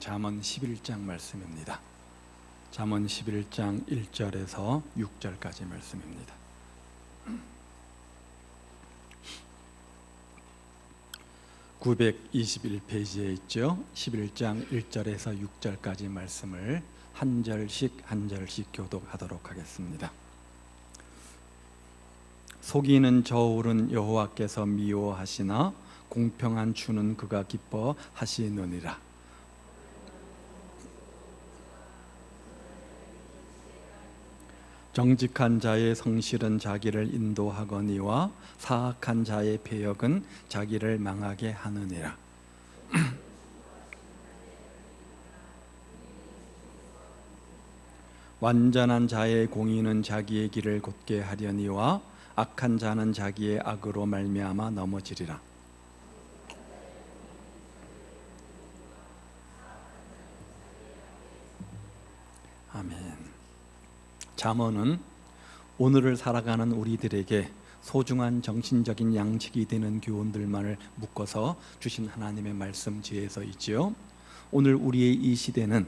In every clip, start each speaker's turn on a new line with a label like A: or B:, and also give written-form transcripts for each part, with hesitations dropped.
A: 잠언 11장 말씀입니다. 잠언 11장 1절에서 6절까지 말씀입니다. (921페이지에) 있죠. 11장 1절에서 6절까지 말씀을 한 절씩 교독하도록 하겠습니다. 속이는 저울은 여호와께서 미워하시나 공평한 주는 그가 기뻐하시느니라. 정직한 자의 성실은 자기를 인도하거니와 사악한 자의 패역은 자기를 망하게 하느니라. 완전한 자의 공의는 자기의 길을 곧게 하려니와 악한 자는 자기의 악으로 말미암아 넘어지리라. 아멘. 잠언은 오늘을 살아가는 우리들에게 소중한 정신적인 양식이 되는 교훈들만을 묶어서 주신 하나님의 말씀 지혜서 있지요. 오늘 우리의 이 시대는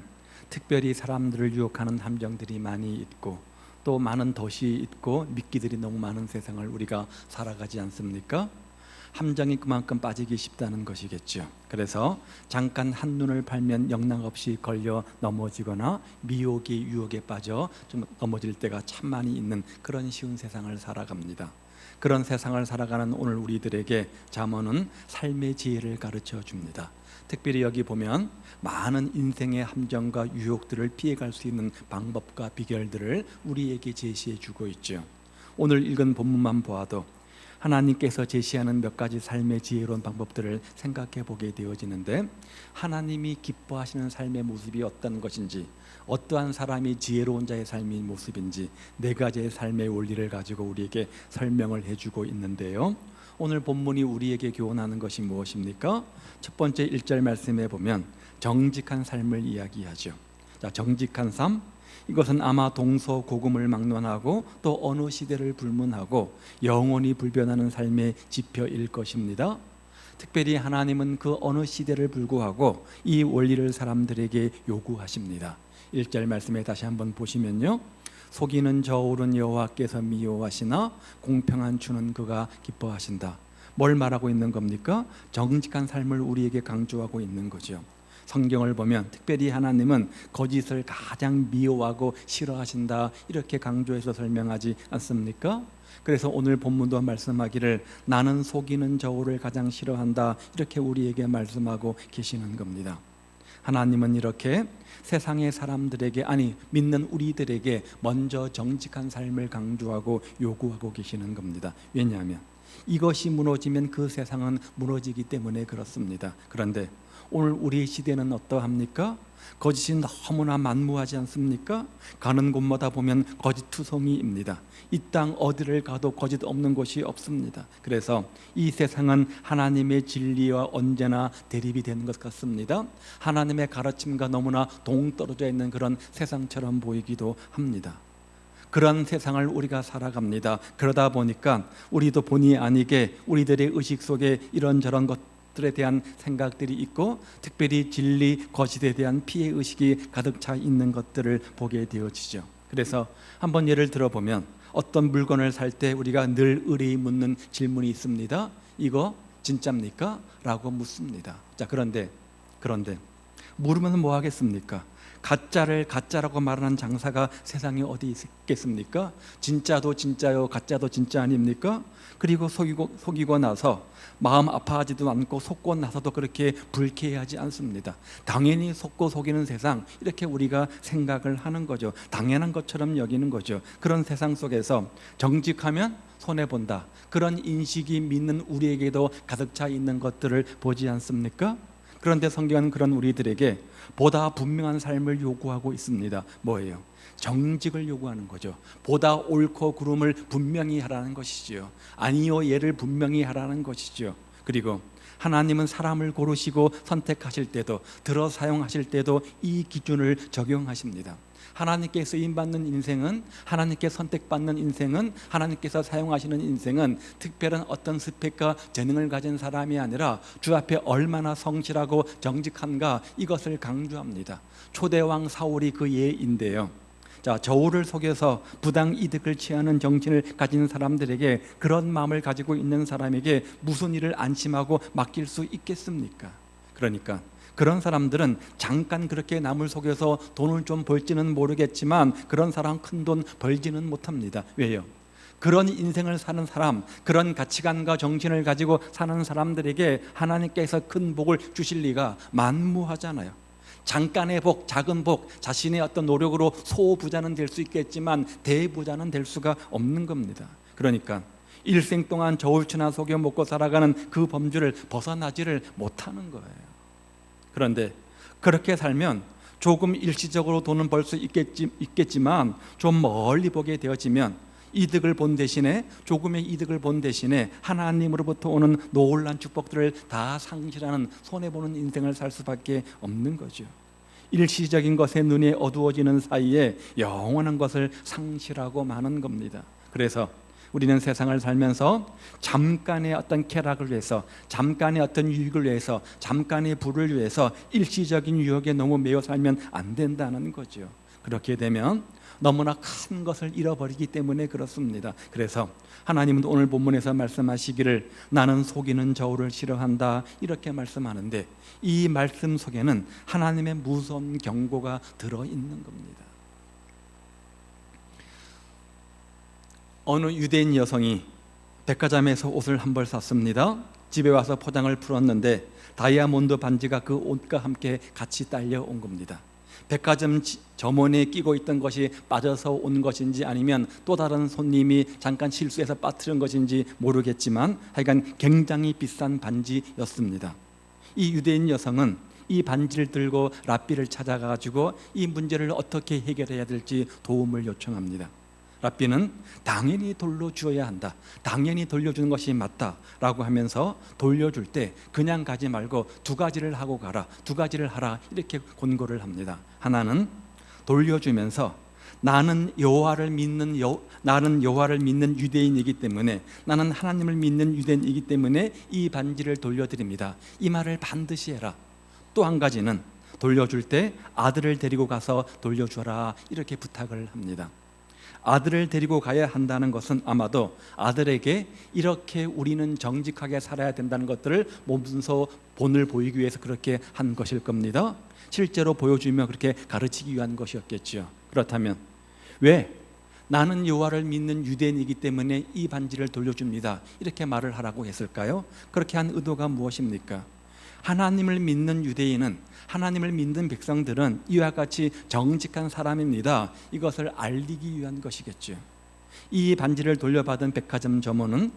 A: 특별히 사람들을 유혹하는 함정들이 많이 있고 또 많은 덫이 있고 미끼들이 너무 많은 세상을 우리가 살아가지 않습니까? 함정이 그만큼 빠지기 쉽다는 것이겠죠. 그래서 잠깐 한눈을 팔면 영락없이 걸려 넘어지거나 미혹이 유혹에 빠져 좀 넘어질 때가 참 많이 있는 그런 쉬운 세상을 살아갑니다. 그런 세상을 살아가는 오늘 우리들에게 잠언은 삶의 지혜를 가르쳐 줍니다. 특별히 여기 보면 많은 인생의 함정과 유혹들을 피해갈 수 있는 방법과 비결들을 우리에게 제시해 주고 있죠. 오늘 읽은 본문만 보아도 하나님께서 제시하는 몇 가지 삶의 지혜로운 방법들을 생각해 보게 되어지는데, 하나님이 기뻐하시는 삶의 모습이 어떤 것인지, 어떠한 사람이 지혜로운 자의 삶의 모습인지 네 가지의 삶의 원리를 가지고 우리에게 설명을 해주고 있는데요. 오늘 본문이 우리에게 교훈하는 것이 무엇입니까? 첫 번째 1절 말씀에 보면 정직한 삶을 이야기하죠. 자, 정직한 삶, 이것은 아마 동서고금을 막론하고 또 어느 시대를 불문하고 영원히 불변하는 삶의 지표일 것입니다. 특별히 하나님은 그 어느 시대를 불구하고 이 원리를 사람들에게 요구하십니다. 1절 말씀에 다시 한번 보시면요, 속이는 저울은 여호와께서 미워하시나 공평한 주는 그가 기뻐하신다. 뭘 말하고 있는 겁니까? 정직한 삶을 우리에게 강조하고 있는 거죠. 성경을 보면 특별히 하나님은 거짓을 가장 미워하고 싫어하신다, 이렇게 강조해서 설명하지 않습니까? 그래서 오늘 본문도 말씀하기를 나는 속이는 저울을 가장 싫어한다, 이렇게 우리에게 말씀하고 계시는 겁니다. 하나님은 이렇게 세상의 사람들에게, 아니 믿는 우리들에게 먼저 정직한 삶을 강조하고 요구하고 계시는 겁니다. 왜냐하면 이것이 무너지면 그 세상은 무너지기 때문에 그렇습니다. 그런데 오늘 우리 시대는 어떠합니까? 거짓이 너무나 만무하지 않습니까? 가는 곳마다 보면 거짓투성이입니다. 이 땅 어디를 가도 거짓 없는 곳이 없습니다. 그래서 이 세상은 하나님의 진리와 언제나 대립이 되는 것 같습니다. 하나님의 가르침과 너무나 동떨어져 있는 그런 세상처럼 보이기도 합니다. 그런 세상을 우리가 살아갑니다. 그러다 보니까 우리도 본의 아니게 우리들의 의식 속에 이런저런 것들에 대한 생각들이 있고, 특별히 진리, 거짓에 대한 피해의식이 가득 차 있는 것들을 보게 되어지죠. 그래서 한번 예를 들어보면 어떤 물건을 살 때 우리가 늘 의뢰이 묻는 질문이 있습니다. 이거 진짜입니까? 라고 묻습니다. 자, 그런데 물으면 뭐 하겠습니까? 가짜를 가짜라고 말하는 장사가 세상에 어디 있겠습니까? 진짜도 진짜요, 가짜도 진짜 아닙니까? 그리고 속이고 나서 마음 아파하지도 않고 속고 나서도 그렇게 불쾌하지 않습니다. 당연히 속고 속이는 세상, 이렇게 우리가 생각을 하는 거죠. 당연한 것처럼 여기는 거죠. 그런 세상 속에서 정직하면 손해본다, 그런 인식이 믿는 우리에게도 가득 차 있는 것들을 보지 않습니까? 그런데 성경은 그런 우리들에게 보다 분명한 삶을 요구하고 있습니다. 뭐예요? 정직을 요구하는 거죠. 보다 옳고 그름을 분명히 하라는 것이지요. 아니요 예를 분명히 하라는 것이죠. 그리고 하나님은 사람을 고르시고 선택하실 때도, 들어 사용하실 때도 이 기준을 적용하십니다. 하나님께 쓰임받는 인생은, 하나님께 선택받는 인생은, 하나님께서 사용하시는 인생은 특별한 어떤 스펙과 재능을 가진 사람이 아니라 주 앞에 얼마나 성실하고 정직한가, 이것을 강조합니다. 초대왕 사울이 그 예인데요. 자, 저울을 속여서 부당 이득을 취하는 정신을 가진 사람들에게, 그런 마음을 가지고 있는 사람에게 무슨 일을 안심하고 맡길 수 있겠습니까? 그러니까 그런 사람들은 잠깐 그렇게 남을 속여서 돈을 좀 벌지는 모르겠지만 그런 사람 큰 돈 벌지는 못합니다. 왜요? 그런 인생을 사는 사람, 그런 가치관과 정신을 가지고 사는 사람들에게 하나님께서 큰 복을 주실 리가 만무하잖아요. 잠깐의 복, 작은 복, 자신의 어떤 노력으로 소부자는 될 수 있겠지만 대부자는 될 수가 없는 겁니다. 그러니까 일생 동안 저울추나 속여 먹고 살아가는 그 범주를 벗어나지를 못하는 거예요. 그런데 그렇게 살면 조금 일시적으로 돈은 벌 수 있겠지만 좀 멀리 보게 되어지면 이득을 본 대신에, 조금의 이득을 본 대신에 하나님으로부터 오는 놀라운 축복들을 다 상실하는, 손해보는 인생을 살 수밖에 없는 거죠. 일시적인 것에 눈이 어두워지는 사이에 영원한 것을 상실하고 마는 겁니다. 그래서 우리는 세상을 살면서 잠깐의 어떤 쾌락을 위해서, 잠깐의 어떤 유익을 위해서, 잠깐의 부를 위해서 일시적인 유혹에 너무 매여 살면 안 된다는 거죠. 그렇게 되면 너무나 큰 것을 잃어버리기 때문에 그렇습니다. 그래서 하나님은 오늘 본문에서 말씀하시기를 나는 속이는 저울을 싫어한다, 이렇게 말씀하는데 이 말씀 속에는 하나님의 무서운 경고가 들어있는 겁니다. 어느 유대인 여성이 백화점에서 옷을 한 벌 샀습니다. 집에 와서 포장을 풀었는데 다이아몬드 반지가 그 옷과 함께 같이 딸려온 겁니다. 백화점 점원에 끼고 있던 것이 빠져서 온 것인지 아니면 또 다른 손님이 잠깐 실수해서 빠뜨린 것인지 모르겠지만 하여간 굉장히 비싼 반지였습니다. 이 유대인 여성은 이 반지를 들고 랍비를 찾아가지고 이 문제를 어떻게 해결해야 될지 도움을 요청합니다. 랍비는 당연히 돌려주어야 한다, 당연히 돌려주는 것이 맞다 라고 하면서 돌려줄 때 그냥 가지 말고 두 가지를 하고 가라, 두 가지를 하라, 이렇게 권고를 합니다. 하나는 돌려주면서 나는 여호와를 믿는 유대인이기 때문에, 나는 하나님을 믿는 유대인이기 때문에 이 반지를 돌려드립니다, 이 말을 반드시 해라. 또 한 가지는 돌려줄 때 아들을 데리고 가서 돌려주라, 이렇게 부탁을 합니다. 아들을 데리고 가야 한다는 것은 아마도 아들에게 이렇게 우리는 정직하게 살아야 된다는 것들을 몸소 본을 보이기 위해서 그렇게 한 것일 겁니다. 실제로 보여주며 그렇게 가르치기 위한 것이었겠죠. 그렇다면 왜 나는 여호와를 믿는 유대인이기 때문에 이 반지를 돌려줍니다, 이렇게 말을 하라고 했을까요? 그렇게 한 의도가 무엇입니까? 하나님을 믿는 유대인은, 하나님을 믿는 백성들은 이와 같이 정직한 사람입니다, 이것을 알리기 위한 것이겠죠. 이 반지를 돌려받은 백화점 점원은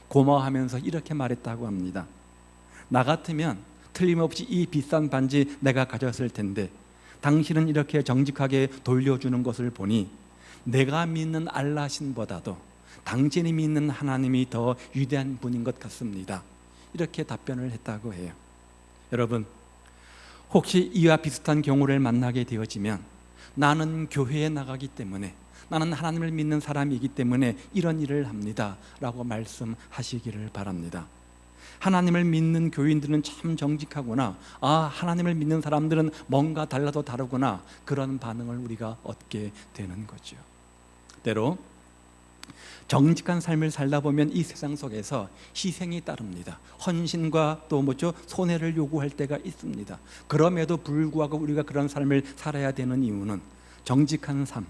A: 고마워하면서 이렇게 말했다고 합니다. 나 같으면 틀림없이 이 비싼 반지 내가 가졌을 텐데 당신은 이렇게 정직하게 돌려주는 것을 보니 내가 믿는 알라신보다도 당신이 믿는 하나님이 더 위대한 분인 것 같습니다, 이렇게 답변을 했다고 해요. 여러분, 혹시 이와 비슷한 경우를 만나게 되어지면 나는 교회에 나가기 때문에, 나는 하나님을 믿는 사람이기 때문에 이런 일을 합니다 라고 말씀하시기를 바랍니다. 하나님을 믿는 교인들은 참 정직하구나, 하나님을 믿는 사람들은 뭔가 달라도 다르구나, 그런 반응을 우리가 얻게 되는 거죠. 때로 정직한 삶을 살다 보면 이 세상 속에서 희생이 따릅니다. 헌신과 또 손해를 요구할 때가 있습니다. 그럼에도 불구하고 우리가 그런 삶을 살아야 되는 이유는 정직한 삶,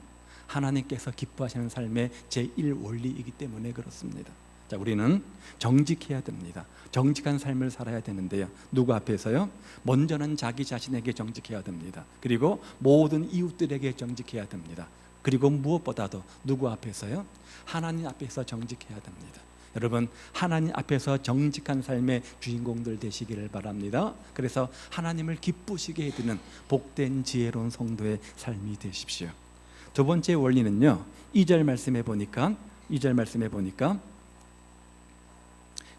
A: 하나님께서 기뻐하시는 삶의 제1원리이기 때문에 그렇습니다. 자, 우리는 정직해야 됩니다. 정직한 삶을 살아야 되는데요, 누구 앞에서요? 먼저는 자기 자신에게 정직해야 됩니다. 그리고 모든 이웃들에게 정직해야 됩니다. 그리고 무엇보다도 누구 앞에서요? 하나님 앞에서 정직해야 됩니다. 여러분, 하나님 앞에서 정직한 삶의 주인공들 되시기를 바랍니다. 그래서 하나님을 기쁘시게 해드리는 복된 지혜로운 성도의 삶이 되십시오. 두 번째 원리는요, 2절 말씀에 보니까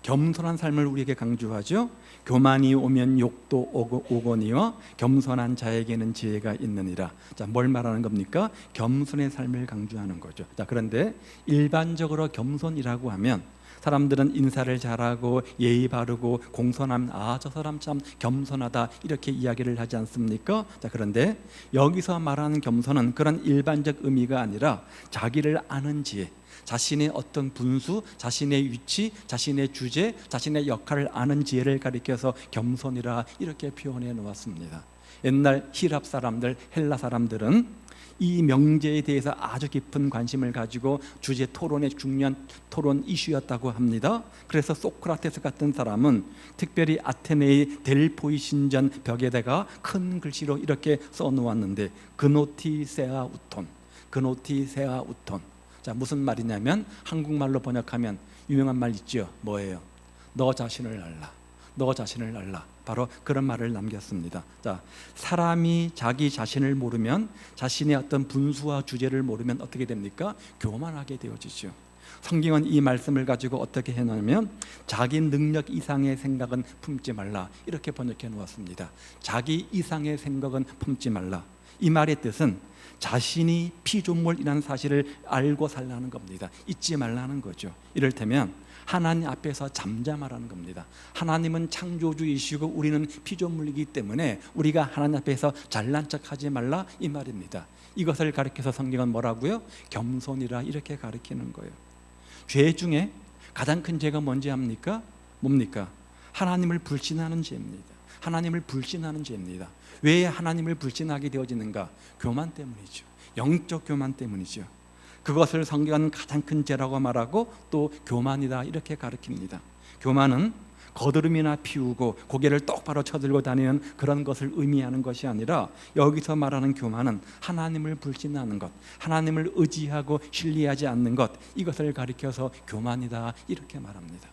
A: 겸손한 삶을 우리에게 강조하죠. 교만이 오면 욕도 오거니와 겸손한 자에게는 지혜가 있느니라. 자, 뭘 말하는 겁니까? 겸손의 삶을 강조하는 거죠. 자, 그런데 일반적으로 겸손이라고 하면 사람들은 인사를 잘하고 예의 바르고 공손함, 저 사람 참 겸손하다 이렇게 이야기를 하지 않습니까? 자, 그런데 여기서 말하는 겸손은 그런 일반적 의미가 아니라 자기를 아는 지혜, 자신의 어떤 분수, 자신의 위치, 자신의 주제, 자신의 역할을 아는 지혜를 가리켜서 겸손이라 이렇게 표현해 놓았습니다. 옛날 히랍 사람들, 헬라 사람들은 이 명제에 대해서 아주 깊은 관심을 가지고 주제 토론의 중요한 토론 이슈였다고 합니다. 그래서 소크라테스 같은 사람은 특별히 아테네의 델포이 신전 벽에다가 큰 글씨로 이렇게 써놓았는데 그노티세아 우톤, 그노티세아 우톤. 자, 무슨 말이냐면 한국말로 번역하면 유명한 말 있죠. 뭐예요? 너 자신을 알라, 너 자신을 알라. 바로 그런 말을 남겼습니다. 자, 사람이 자기 자신을 모르면, 자신의 어떤 분수와 주제를 모르면 어떻게 됩니까? 교만하게 되어지죠. 성경은 이 말씀을 가지고 어떻게 해놓으면 자기 능력 이상의 생각은 품지 말라 이렇게 번역해 놓았습니다. 자기 이상의 생각은 품지 말라. 이 말의 뜻은 자신이 피조물이라는 사실을 알고 살라는 겁니다. 잊지 말라는 거죠. 이를테면 하나님 앞에서 잠잠하라는 겁니다. 하나님은 창조주이시고 우리는 피조물이기 때문에 우리가 하나님 앞에서 잘난 척하지 말라 이 말입니다. 이것을 가리켜서 성경은 뭐라고요? 겸손이라 이렇게 가리키는 거예요. 죄 중에 가장 큰 죄가 뭔지 압니까? 뭡니까? 하나님을 불신하는 죄입니다. 하나님을 불신하는 죄입니다. 왜 하나님을 불신하게 되어지는가? 교만 때문이죠. 영적 교만 때문이죠. 그것을 성경은 가장 큰 죄라고 말하고 또 교만이다 이렇게 가르칩니다. 교만은 거드름이나 피우고 고개를 똑바로 쳐들고 다니는 그런 것을 의미하는 것이 아니라 여기서 말하는 교만은 하나님을 불신하는 것, 하나님을 의지하고 신뢰하지 않는 것, 이것을 가리켜서 교만이다 이렇게 말합니다.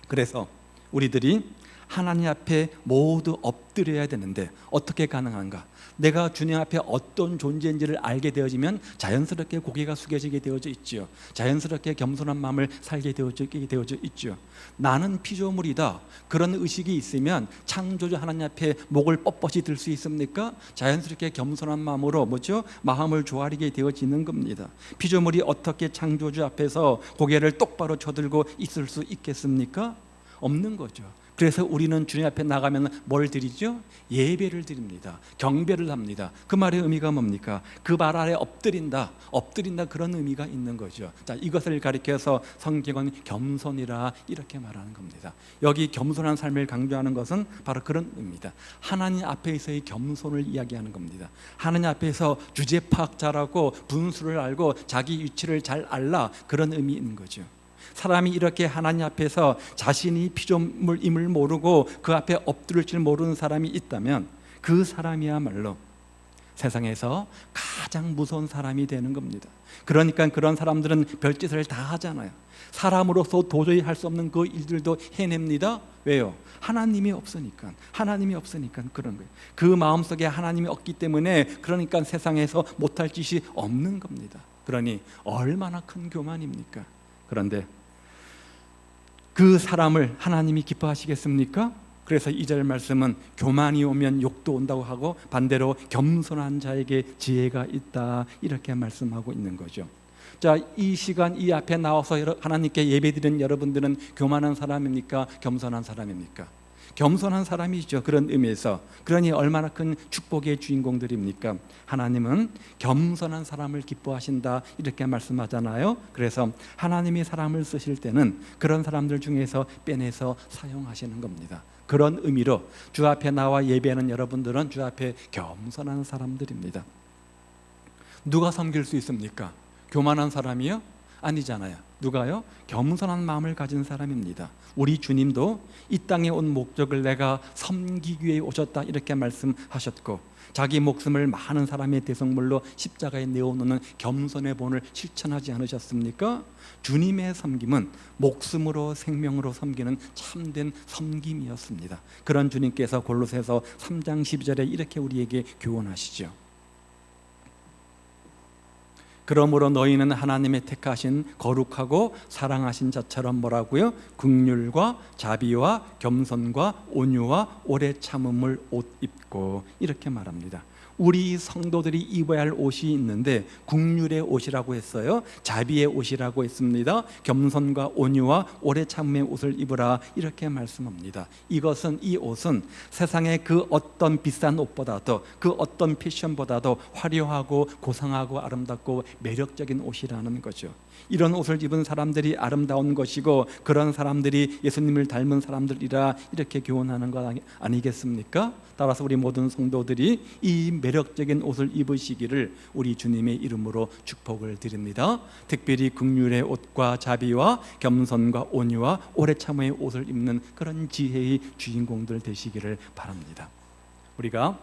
A: 그래서 우리들이 하나님 앞에 모두 엎드려야 되는데 어떻게 가능한가? 내가 주님 앞에 어떤 존재인지를 알게 되어지면 자연스럽게 고개가 숙여지게 되어져 있죠. 자연스럽게 겸손한 마음을 살게 되어져 있죠. 나는 피조물이다. 그런 의식이 있으면 창조주 하나님 앞에 목을 뻣뻣이 들 수 있습니까? 자연스럽게 겸손한 마음으로 마음을 조아리게 되어지는 겁니다. 피조물이 어떻게 창조주 앞에서 고개를 똑바로 쳐들고 있을 수 있겠습니까? 없는 거죠. 그래서 우리는 주님 앞에 나가면 뭘 드리죠? 예배를 드립니다. 경배를 합니다. 그 말의 의미가 뭡니까? 그 발 아래 엎드린다 그런 의미가 있는 거죠. 자, 이것을 가리켜서 성경은 겸손이라 이렇게 말하는 겁니다. 여기 겸손한 삶을 강조하는 것은 바로 그런 의미입니다. 하나님 앞에서의 겸손을 이야기하는 겁니다. 하나님 앞에서 주제 파악 잘하고 분수를 알고 자기 위치를 잘 알라 그런 의미 있는 거죠. 사람이 이렇게 하나님 앞에서 자신이 피조물임을 모르고 그 앞에 엎드릴 줄 모르는 사람이 있다면 그 사람이야말로 세상에서 가장 무서운 사람이 되는 겁니다. 그러니까 그런 사람들은 별짓을 다 하잖아요. 사람으로서 도저히 할 수 없는 그 일들도 해냅니다. 왜요? 하나님이 없으니까 그런 거예요. 그 마음속에 하나님이 없기 때문에 그러니까 세상에서 못할 짓이 없는 겁니다. 그러니 얼마나 큰 교만입니까? 그런데 그 사람을 하나님이 기뻐하시겠습니까? 그래서 2절 말씀은 교만이 오면 욕도 온다고 하고 반대로 겸손한 자에게 지혜가 있다 이렇게 말씀하고 있는 거죠. 자, 이 시간 이 앞에 나와서 하나님께 예배드리는 여러분들은 교만한 사람입니까? 겸손한 사람입니까? 겸손한 사람이죠. 그런 의미에서. 그러니 얼마나 큰 축복의 주인공들입니까? 하나님은 겸손한 사람을 기뻐하신다 이렇게 말씀하잖아요. 그래서 하나님이 사람을 쓰실 때는 그런 사람들 중에서 빼내서 사용하시는 겁니다. 그런 의미로 주 앞에 나와 예배하는 여러분들은 주 앞에 겸손한 사람들입니다. 누가 섬길 수 있습니까? 교만한 사람이요? 아니잖아요. 누가요? 겸손한 마음을 가진 사람입니다. 우리 주님도 이 땅에 온 목적을 내가 섬기기 위해 오셨다 이렇게 말씀하셨고 자기 목숨을 많은 사람의 대성물로 십자가에 내어놓는 겸손의 본을 실천하지 않으셨습니까? 주님의 섬김은 목숨으로 생명으로 섬기는 참된 섬김이었습니다. 그런 주님께서 골로새서 3장 12절에 이렇게 우리에게 교훈하시죠. 그러므로 너희는 하나님의 택하신 거룩하고 사랑하신 자처럼 뭐라고요? 긍휼과 자비와 겸손과 온유와 오래 참음을 옷 입고, 이렇게 말합니다. 우리 성도들이 입어야 할 옷이 있는데 긍휼의 옷이라고 했어요. 자비의 옷이라고 했습니다. 겸손과 온유와 오래 참음의 옷을 입으라, 이렇게 말씀합니다. 이 옷은 세상의 그 어떤 비싼 옷보다도, 그 어떤 패션보다도 화려하고 고상하고 아름답고 매력적인 옷이라는 거죠. 이런 옷을 입은 사람들이 아름다운 것이고 그런 사람들이 예수님을 닮은 사람들이라, 이렇게 교훈하는 것 아니겠습니까? 따라서 우리 모든 성도들이 이 매력적인 옷을 입으시기를 우리 주님의 이름으로 축복을 드립니다. 특별히 긍휼의 옷과 자비와 겸손과 온유와 오래 참음의 옷을 입는 그런 지혜의 주인공들 되시기를 바랍니다. 우리가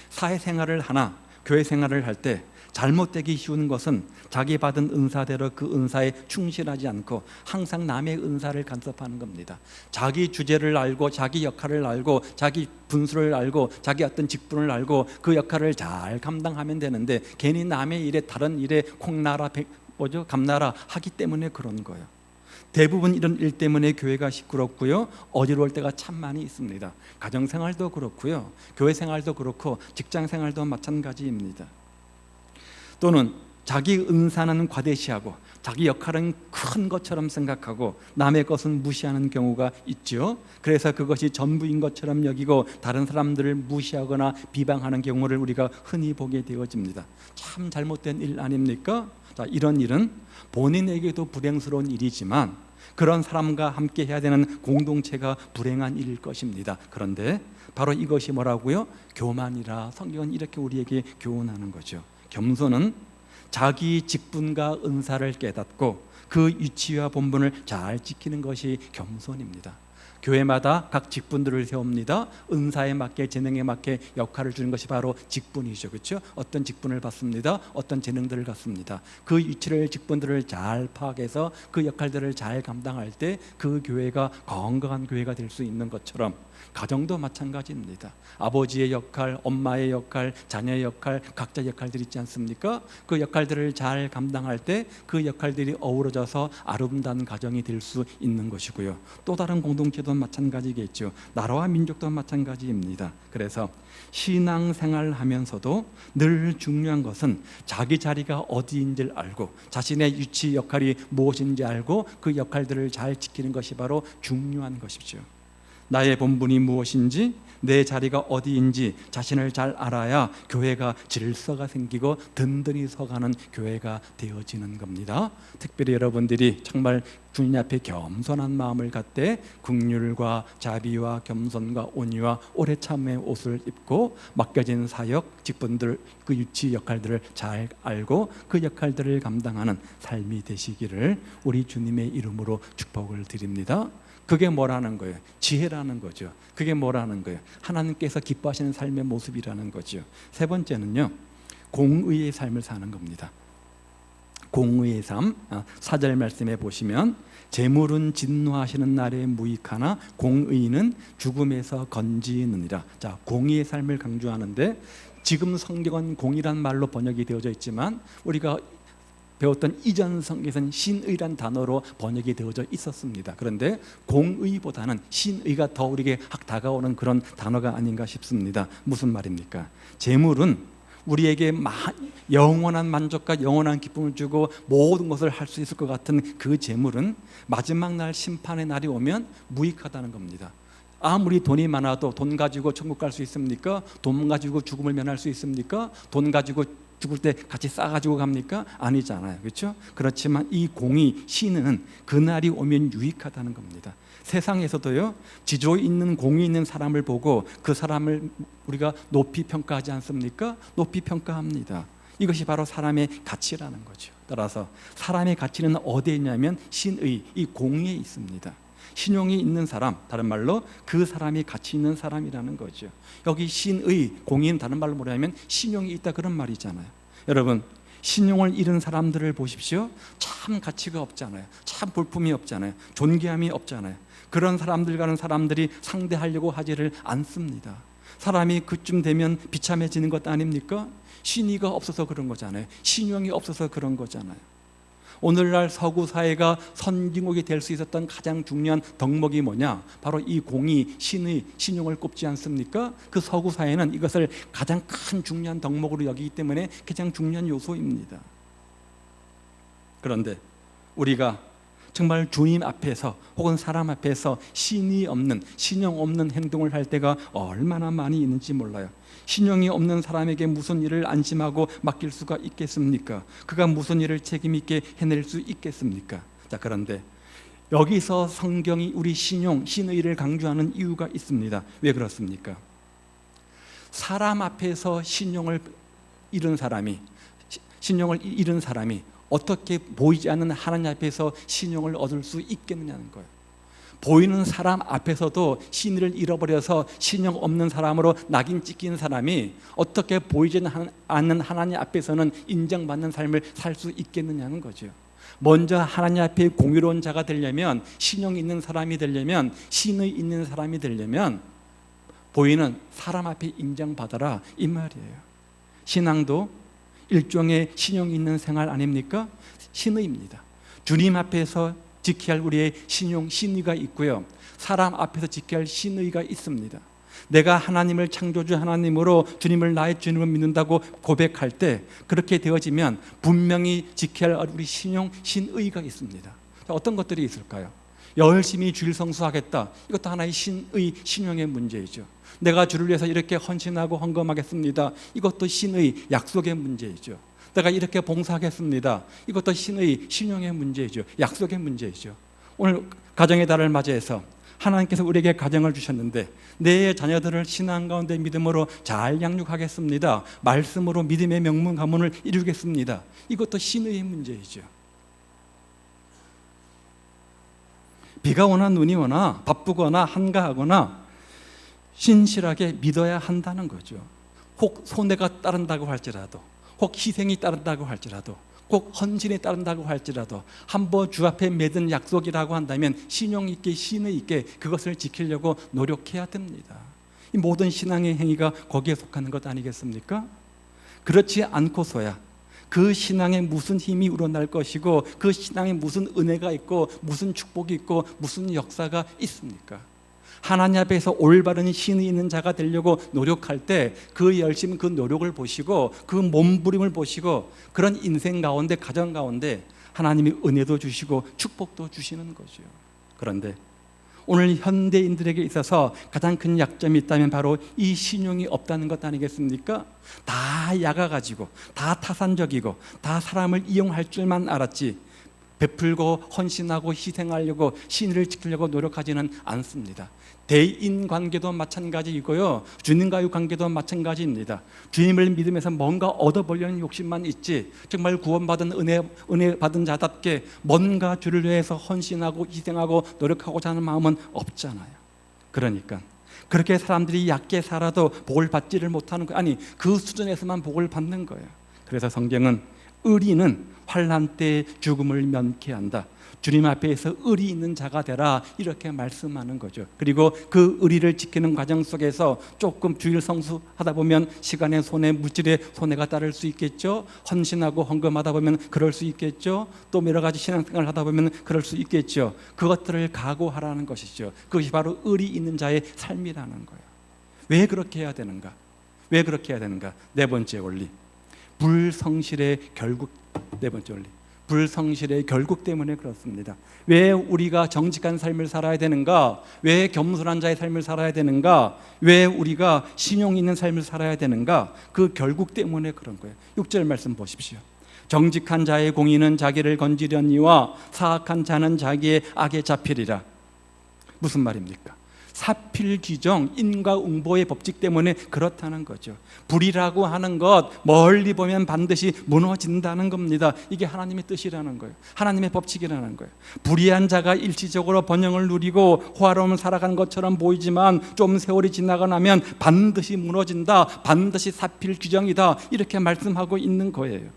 A: 사회생활을 하나 교회 생활을 할 때 잘못되기 쉬운 것은 자기 받은 은사대로 그 은사에 충실하지 않고 항상 남의 은사를 간섭하는 겁니다. 자기 주제를 알고 자기 역할을 알고 자기 분수를 알고 자기 어떤 직분을 알고 그 역할을 잘 감당하면 되는데 괜히 남의 일에, 다른 일에 콩나라 감나라 하기 때문에 그런 거예요. 대부분 이런 일 때문에 교회가 시끄럽고요, 어지러울 때가 참 많이 있습니다. 가정생활도 그렇고요, 교회생활도 그렇고 직장생활도 마찬가지입니다. 또는 자기 은사는 과대시하고 자기 역할은 큰 것처럼 생각하고 남의 것은 무시하는 경우가 있죠. 그래서 그것이 전부인 것처럼 여기고 다른 사람들을 무시하거나 비방하는 경우를 우리가 흔히 보게 되어집니다. 참 잘못된 일 아닙니까? 자, 이런 일은 본인에게도 불행스러운 일이지만 그런 사람과 함께 해야 되는 공동체가 불행한 일일 것입니다. 그런데 바로 이것이 뭐라고요? 교만이라 성경은 이렇게 우리에게 교훈하는 거죠. 겸손은 자기 직분과 은사를 깨닫고 그 위치와 본분을 잘 지키는 것이 겸손입니다. 교회마다 각 직분들을 세웁니다. 은사에 맞게, 재능에 맞게 역할을 주는 것이 바로 직분이죠. 그렇죠? 어떤 직분을 받습니다. 어떤 재능들을 갖습니다. 그 위치를, 직분들을 잘 파악해서 그 역할들을 잘 감당할 때 그 교회가 건강한 교회가 될 수 있는 것처럼 가정도 마찬가지입니다. 아버지의 역할, 엄마의 역할, 자녀의 역할, 각자 역할들이 있지 않습니까? 그 역할들을 잘 감당할 때 그 역할들이 어우러져서 아름다운 가정이 될 수 있는 것이고요. 또 다른 공동체도 마찬가지겠죠. 나라와 민족도 마찬가지입니다. 그래서 신앙생활을 하면서도 늘 중요한 것은 자기 자리가 어디인지를 알고 자신의 위치, 역할이 무엇인지 알고 그 역할들을 잘 지키는 것이 바로 중요한 것이죠. 나의 본분이 무엇인지, 내 자리가 어디인지 자신을 잘 알아야 교회가 질서가 생기고 든든히 서가는 교회가 되어지는 겁니다. 특별히 여러분들이 정말 주님 앞에 겸손한 마음을 갖되 긍휼과 자비와 겸손과 온유와 오래 참음의 옷을 입고 맡겨진 사역, 직분들, 그 위치 역할들을 잘 알고 그 역할들을 감당하는 삶이 되시기를 우리 주님의 이름으로 축복을 드립니다. 그게 뭐라는 거예요? 지혜라는 거죠. 그게 뭐라는 거예요? 하나님께서 기뻐하시는 삶의 모습이라는 거죠. 세 번째는요, 공의의 삶을 사는 겁니다. 공의의 삶, 4절 말씀에 보시면 재물은 진노하시는 날에 무익하나 공의는 죽음에서 건지느니라. 자, 공의의 삶을 강조하는데 지금 성경은 공의란 말로 번역이 되어져 있지만 우리가 배웠던 이전 성경에서는 신의란 단어로 번역이 되어져 있었습니다. 그런데 공의보다는 신의가 더 우리에게 확 다가오는 그런 단어가 아닌가 싶습니다. 무슨 말입니까? 재물은 우리에게 영원한 만족과 영원한 기쁨을 주고 모든 것을 할 수 있을 것 같은 그 재물은 마지막 날 심판의 날이 오면 무익하다는 겁니다. 아무리 돈이 많아도 돈 가지고 천국 갈 수 있습니까? 돈 가지고 죽음을 면할 수 있습니까? 돈 가지고 죽을 때 같이 싸가지고 갑니까? 아니잖아요. 그렇죠? 그렇지만 이 공의, 신은 그날이 오면 유익하다는 겁니다. 세상에서도요, 지조에 있는 공의 있는 사람을 보고 그 사람을 우리가 높이 평가하지 않습니까? 높이 평가합니다. 이것이 바로 사람의 가치라는 거죠. 따라서 사람의 가치는 어디에 있냐면 신의, 이 공의에 있습니다. 신용이 있는 사람, 다른 말로 그 사람이 가치 있는 사람이라는 거죠. 여기 신의, 공의는 다른 말로 뭐냐면 신용이 있다, 그런 말이잖아요. 여러분, 신용을 잃은 사람들을 보십시오. 참 가치가 없잖아요. 참 볼품이 없잖아요. 존귀함이 없잖아요. 그런 사람들과는 사람들이 상대하려고 하지를 않습니다. 사람이 그쯤 되면 비참해지는 것 아닙니까? 신의가 없어서 그런 거잖아요. 신용이 없어서 그런 거잖아요. 오늘날 서구 사회가 선진국이 될 수 있었던 가장 중요한 덕목이 뭐냐? 바로 이 공의, 신의, 신용을 꼽지 않습니까? 그 서구 사회는 이것을 가장 큰 중요한 덕목으로 여기기 때문에 가장 중요한 요소입니다. 그런데 우리가 정말 주님 앞에서 혹은 사람 앞에서 신이 없는, 신용 없는 행동을 할 때가 얼마나 많이 있는지 몰라요. 신용이 없는 사람에게 무슨 일을 안심하고 맡길 수가 있겠습니까? 그가 무슨 일을 책임 있게 해낼 수 있겠습니까? 자, 그런데 여기서 성경이 우리 신용, 신의를 강조하는 이유가 있습니다. 왜 그렇습니까? 사람 앞에서 신용을 잃은 사람이 어떻게 보이지 않는 하나님 앞에서 신용을 얻을 수 있겠느냐는 거예요. 보이는 사람 앞에서도 신의를 잃어버려서 신용 없는 사람으로 낙인 찍힌 사람이 어떻게 보이지 않는 하나님 앞에서는 인정받는 삶을 살 수 있겠느냐는 거죠. 먼저 하나님 앞에 공의로운 자가 되려면, 신용 있는 사람이 되려면, 신의 있는 사람이 되려면 보이는 사람 앞에 인정받아라, 이 말이에요. 신앙도 일종의 신용 있는 생활 아닙니까? 신의입니다. 주님 앞에서 지켜야 할 우리의 신용, 신의가 있고요, 사람 앞에서 지켜야 할 신의가 있습니다. 내가 하나님을 창조주 하나님으로 주님을 나의 주님으로 믿는다고 고백할 때 그렇게 되어지면 분명히 지켜야 할 우리 신용, 신의가 있습니다. 어떤 것들이 있을까요? 열심히 주일 성수하겠다, 이것도 하나의 신의, 신용의 문제이죠. 내가 주를 위해서 이렇게 헌신하고 헌금하겠습니다, 이것도 신의, 약속의 문제이죠. 내가 이렇게 봉사하겠습니다, 이것도 신의, 신용의 문제이죠. 약속의 문제이죠. 오늘 가정의 달을 맞이해서 하나님께서 우리에게 가정을 주셨는데 내 자녀들을 신앙 가운데 믿음으로 잘 양육하겠습니다, 말씀으로 믿음의 명문 가문을 이루겠습니다, 이것도 신의 문제이죠. 비가 오나 눈이 오나 바쁘거나 한가하거나 신실하게 믿어야 한다는 거죠. 혹 손해가 따른다고 할지라도, 혹 희생이 따른다고 할지라도, 꼭 헌신이 따른다고 할지라도 한번 주 앞에 맺은 약속이라고 한다면 신용 있게, 신의 있게 그것을 지키려고 노력해야 됩니다. 이 모든 신앙의 행위가 거기에 속하는 것 아니겠습니까? 그렇지 않고서야 그 신앙에 무슨 힘이 우러날 것이고, 그 신앙에 무슨 은혜가 있고, 무슨 축복이 있고, 무슨 역사가 있습니까? 하나님 앞에서 올바른 신이 있는 자가 되려고 노력할 때 그 열심, 그 노력을 보시고, 그 몸부림을 보시고, 그런 인생 가운데, 가정 가운데 하나님이 은혜도 주시고 축복도 주시는 거죠. 그런데 오늘 현대인들에게 있어서 가장 큰 약점이 있다면 바로 이 신용이 없다는 것 아니겠습니까? 다 야가가지고, 다 타산적이고, 다 사람을 이용할 줄만 알았지 베풀고 헌신하고 희생하려고, 신의를 지키려고 노력하지는 않습니다. 대인 관계도 마찬가지이고요, 주님과의 관계도 마찬가지입니다. 주님을 믿으면서 뭔가 얻어보려는 욕심만 있지, 정말 구원받은 은혜 받은 자답게 뭔가 주를 위해서 헌신하고 희생하고 노력하고자 하는 마음은 없잖아요. 그러니까 그렇게 사람들이 얕게 살아도 복을 받지를 못하는 거예요. 아니, 그 수준에서만 복을 받는 거예요. 그래서 성경은 의리는 환난 때 죽음을 면케한다, 주님 앞에서 의리 있는 자가 되라, 이렇게 말씀하는 거죠. 그리고 그 의리를 지키는 과정 속에서 조금 주일 성수하다 보면 시간의 손해, 물질의 손해가 따를 수 있겠죠. 헌신하고 헌금하다 보면 그럴 수 있겠죠. 또 여러 가지 신앙생활을 하다 보면 그럴 수 있겠죠. 그것들을 각오하라는 것이죠. 그것이 바로 의리 있는 자의 삶이라는 거예요. 왜 그렇게 해야 되는가? 왜 그렇게 해야 되는가? 네 번째 원리, 불성실의 결국. 네 번째 원리, 불성실의 결국 때문에 그렇습니다. 왜 우리가 정직한 삶을 살아야 되는가? 왜 겸손한 자의 삶을 살아야 되는가? 왜 우리가 신용 있는 삶을 살아야 되는가? 그 결국 때문에 그런 거예요. 6절 말씀 보십시오. 정직한 자의 공의는 자기를 건지려니와 사악한 자는 자기의 악에 잡히리라. 무슨 말입니까? 사필 규정, 인과응보의 법칙 때문에 그렇다는 거죠. 불이라고 하는 것 멀리 보면 반드시 무너진다는 겁니다. 이게 하나님의 뜻이라는 거예요. 하나님의 법칙이라는 거예요. 불의한 자가 일시적으로 번영을 누리고 호화로움 살아간 것처럼 보이지만 좀 세월이 지나고 나면 반드시 무너진다, 반드시 사필 규정이다, 이렇게 말씀하고 있는 거예요.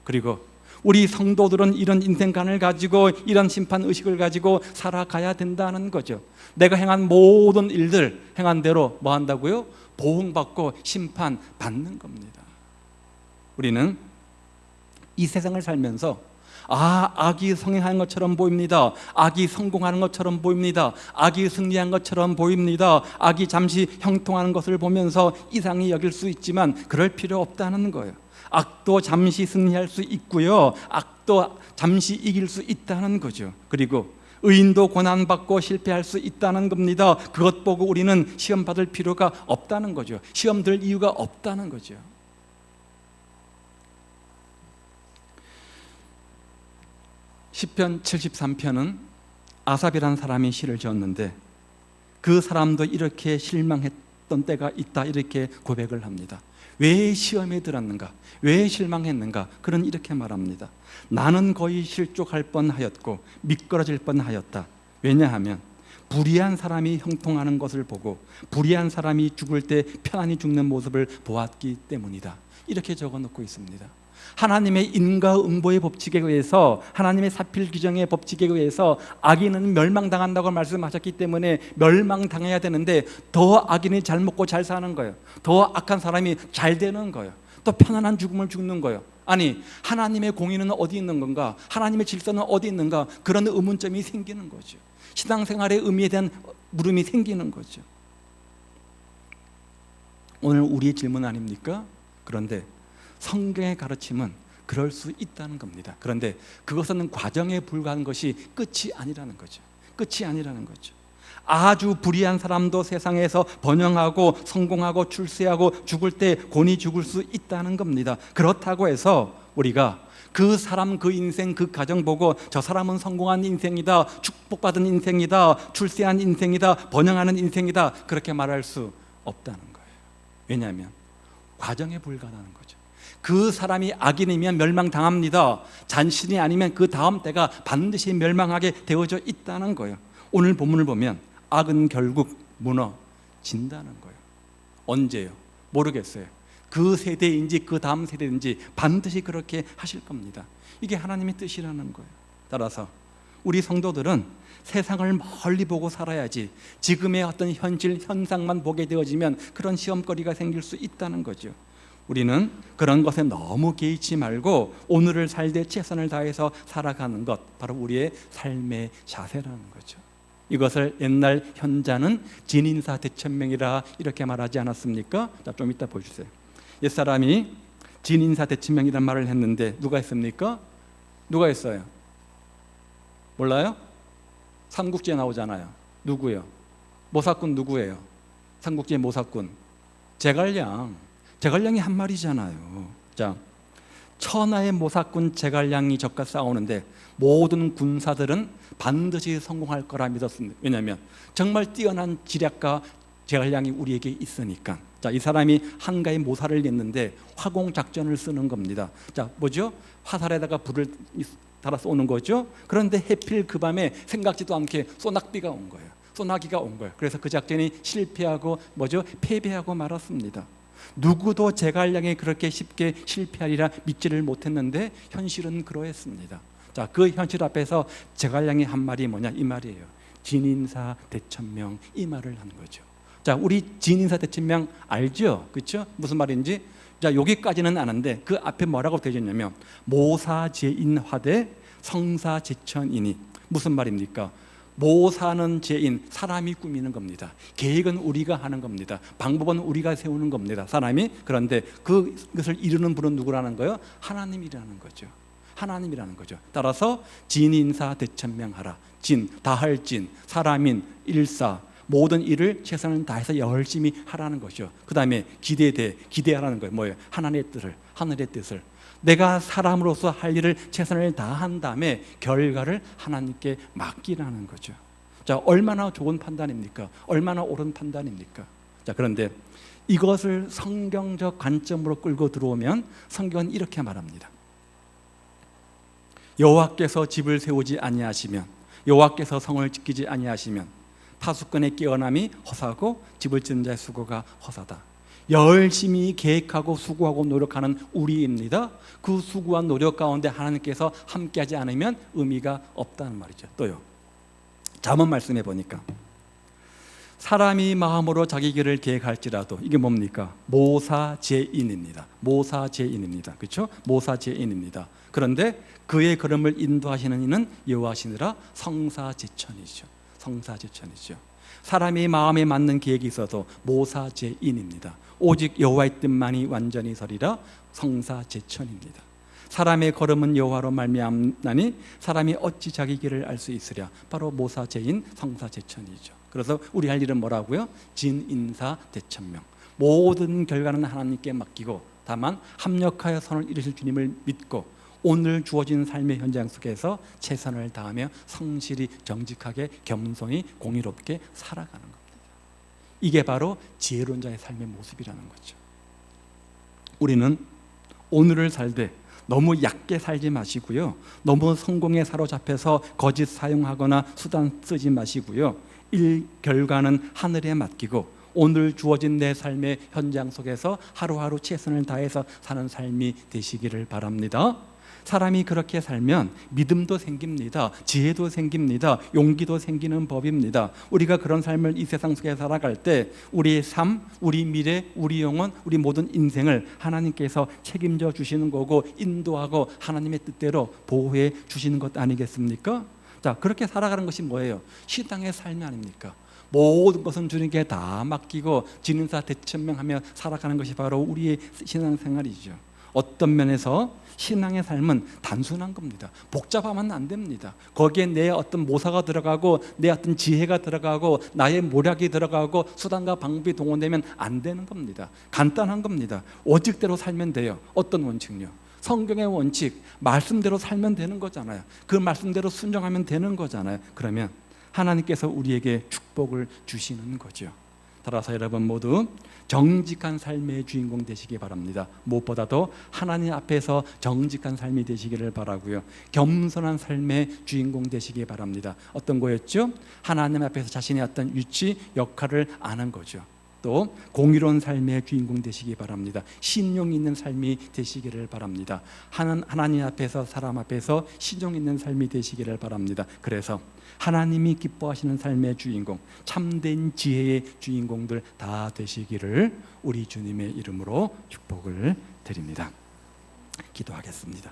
A: 그리고 우리 성도들은 이런 인생관을 가지고, 이런 심판의식을 가지고 살아가야 된다는 거죠. 내가 행한 모든 일들 행한 대로 뭐 한다고요? 보응받고 심판받는 겁니다. 우리는 이 세상을 살면서 악이 성행하는 것처럼 보입니다. 악이 성공하는 것처럼 보입니다. 악이 승리한 것처럼 보입니다. 악이 잠시 형통하는 것을 보면서 이상히 여길 수 있지만 그럴 필요 없다는 거예요. 악도 잠시 승리할 수 있고요, 악도 잠시 이길 수 있다는 거죠. 그리고 의인도 고난받고 실패할 수 있다는 겁니다. 그것 보고 우리는 시험 받을 필요가 없다는 거죠. 시험 들 이유가 없다는 거죠. 시편 73편은 아삽이라는 사람이 시를 지었는데 그 사람도 이렇게 실망했던 때가 있다, 이렇게 고백을 합니다. 왜 시험에 들었는가? 왜 실망했는가? 그는 이렇게 말합니다. 나는 거의 실족할 뻔하였고 미끄러질 뻔하였다. 왜냐하면 불의한 사람이 형통하는 것을 보고 불의한 사람이 죽을 때 편안히 죽는 모습을 보았기 때문이다. 이렇게 적어놓고 있습니다. 하나님의 인과응보의 법칙에 의해서, 하나님의 사필 규정의 법칙에 의해서 악인은 멸망당한다고 말씀하셨기 때문에 멸망당해야 되는데 더 악인이 잘 먹고 잘 사는 거예요. 더 악한 사람이 잘 되는 거예요. 또 편안한 죽음을 죽는 거예요. 아니, 하나님의 공의는 어디 있는 건가? 하나님의 질서는 어디 있는가? 그런 의문점이 생기는 거죠. 신앙생활의 의미에 대한 물음이 생기는 거죠. 오늘 우리의 질문 아닙니까? 그런데 성경의 가르침은 그럴 수 있다는 겁니다. 그런데 그것은 과정에 불과한 것이 끝이 아니라는 거죠. 끝이 아니라는 거죠. 아주 불의한 사람도 세상에서 번영하고 성공하고 출세하고 죽을 때 곤히 죽을 수 있다는 겁니다. 그렇다고 해서 우리가 그 사람, 그 인생, 그 가정 보고 저 사람은 성공한 인생이다, 축복받은 인생이다, 출세한 인생이다, 번영하는 인생이다, 그렇게 말할 수 없다는 거예요. 왜냐하면 과정에 불과하다는 거죠. 그 사람이 악인이면 멸망당합니다. 잔신이 아니면 그 다음 때가 반드시 멸망하게 되어져 있다는 거예요. 오늘 본문을 보면 악은 결국 무너진다는 거예요. 언제요? 모르겠어요. 그 세대인지 그 다음 세대인지 반드시 그렇게 하실 겁니다. 이게 하나님의 뜻이라는 거예요. 따라서 우리 성도들은 세상을 멀리 보고 살아야지 지금의 어떤 현실 현상만 보게 되어지면 그런 시험거리가 생길 수 있다는 거죠. 우리는 그런 것에 너무 개의치 말고 오늘을 살 때 최선을 다해서 살아가는 것, 바로 우리의 삶의 자세라는 거죠. 이것을 옛날 현자는 진인사 대천명이라 이렇게 말하지 않았습니까? 자, 좀 이따 보여주세요. 옛사람이 진인사 대천명이라는 말을 했는데 누가 했습니까? 누가 했어요? 몰라요? 삼국지에 나오잖아요. 누구요? 모사꾼 누구예요? 삼국지의 모사꾼 제갈량이 한 말이잖아요. 자, 천하의 모사꾼 제갈량이 적과 싸우는데 모든 군사들은 반드시 성공할 거라 믿었습니다. 왜냐하면 정말 뛰어난 지략가 제갈량이 우리에게 있으니까. 자, 이 사람이 한가히 모사를 냈는데 화공작전을 쓰는 겁니다. 자, 뭐죠? 화살에다가 불을 달아서 오는 거죠. 그런데 해필 그 밤에 생각지도 않게 소낙비가 온 거예요. 소나기가 온 거예요. 그래서 그 작전이 실패하고 패배하고 말았습니다. 누구도 제갈량이 그렇게 쉽게 실패하리라 믿지를 못했는데 현실은 그러했습니다. 자, 그 현실 앞에서 제갈량이 한 말이 뭐냐? 이 말이에요. 진인사 대천명, 이 말을 한 거죠. 자, 우리 진인사 대천명 알죠? 그렇죠? 무슨 말인지? 자, 여기까지는 아는데 그 앞에 뭐라고 되어 있냐면 모사제인화대 성사제천이니, 무슨 말입니까? 모사는 제인, 사람이 꾸미는 겁니다. 계획은 우리가 하는 겁니다. 방법은 우리가 세우는 겁니다. 사람이. 그런데 그것을 이루는 분은 누구라는 거예요? 하나님이라는 거죠. 하나님이라는 거죠. 따라서 진인사 대천명하라. 진, 다할 진, 사람인, 일사, 모든 일을 최선을 다해서 열심히 하라는 거죠. 그 다음에 기대하라는 거예요. 뭐예요? 하늘의 뜻을. 내가 사람으로서 할 일을 최선을 다한 다음에 결과를 하나님께 맡기라는 거죠. 자, 얼마나 좋은 판단입니까? 얼마나 옳은 판단입니까? 자, 그런데 이것을 성경적 관점으로 끌고 들어오면 성경은 이렇게 말합니다. 여호와께서 집을 세우지 아니하시면, 여호와께서 성을 지키지 아니하시면 파수꾼의 깨어남이 허사고 집을 짓는 자의 수고가 허사다. 열심히 계획하고 수고하고 노력하는 우리입니다. 그 수고한 노력 가운데 하나님께서 함께하지 않으면 의미가 없다는 말이죠. 또요, 잠언 말씀해 보니까 사람이 마음으로 자기 길을 계획할지라도 이게 뭡니까? 모사죄인입니다. 모사죄인입니다. 그렇죠? 모사죄인입니다. 그런데 그의 걸음을 인도하시는 이는 여호와시니라 성사제천이죠. 성사제천이죠. 사람이 마음에 맞는 계획이 있어도 모사죄인입니다. 오직 여호와의 뜻만이 완전히 서리라 성사제천입니다. 사람의 걸음은 여호와로 말미암나니 사람이 어찌 자기 길을 알 수 있으랴. 바로 모사죄인 성사제천이죠. 그래서 우리 할 일은 뭐라고요? 진인사대천명. 모든 결과는 하나님께 맡기고 다만 합력하여 선을 이루실 주님을 믿고 오늘 주어진 삶의 현장 속에서 최선을 다하며 성실히 정직하게 겸손히 공의롭게 살아가는 겁니다. 이게 바로 지혜론자의 삶의 모습이라는 거죠. 우리는 오늘을 살되 너무 얕게 살지 마시고요, 너무 성공에 사로잡혀서 거짓 사용하거나 수단 쓰지 마시고요, 일 결과는 하늘에 맡기고 오늘 주어진 내 삶의 현장 속에서 하루하루 최선을 다해서 사는 삶이 되시기를 바랍니다. 사람이 그렇게 살면 믿음도 생깁니다. 지혜도 생깁니다. 용기도 생기는 법입니다. 우리가 그런 삶을 이 세상 속에 살아갈 때 우리의 삶, 우리 미래, 우리 영혼, 우리 모든 인생을 하나님께서 책임져 주시는 거고 인도하고 하나님의 뜻대로 보호해 주시는 것 아니겠습니까? 자, 그렇게 살아가는 것이 뭐예요? 신앙의 삶이 아닙니까? 모든 것은 주님께 다 맡기고 진인사 대천명하며 살아가는 것이 바로 우리의 신앙생활이죠. 어떤 면에서 신앙의 삶은 단순한 겁니다. 복잡하면 안 됩니다. 거기에 내 어떤 모사가 들어가고 내 어떤 지혜가 들어가고 나의 모략이 들어가고 수단과 방법이 동원되면 안 되는 겁니다. 간단한 겁니다. 원칙대로 살면 돼요. 어떤 원칙요? 성경의 원칙, 말씀대로 살면 되는 거잖아요. 그 말씀대로 순종하면 되는 거잖아요. 그러면 하나님께서 우리에게 축복을 주시는 거죠. 따라서 여러분 모두 정직한 삶의 주인공 되시기 바랍니다. 무엇보다도 하나님 앞에서 정직한 삶이 되시기를 바라고요. 겸손한 삶의 주인공 되시기 바랍니다. 어떤 거였죠? 하나님 앞에서 자신의 어떤 위치, 역할을 아는 거죠. 또 공의로운 삶의 주인공 되시기 바랍니다. 신용 있는 삶이 되시기를 바랍니다. 하나님 앞에서 사람 앞에서 신용 있는 삶이 되시기를 바랍니다. 그래서 하나님이 기뻐하시는 삶의 주인공, 참된 지혜의 주인공들 다 되시기를 우리 주님의 이름으로 축복을 드립니다. 기도하겠습니다.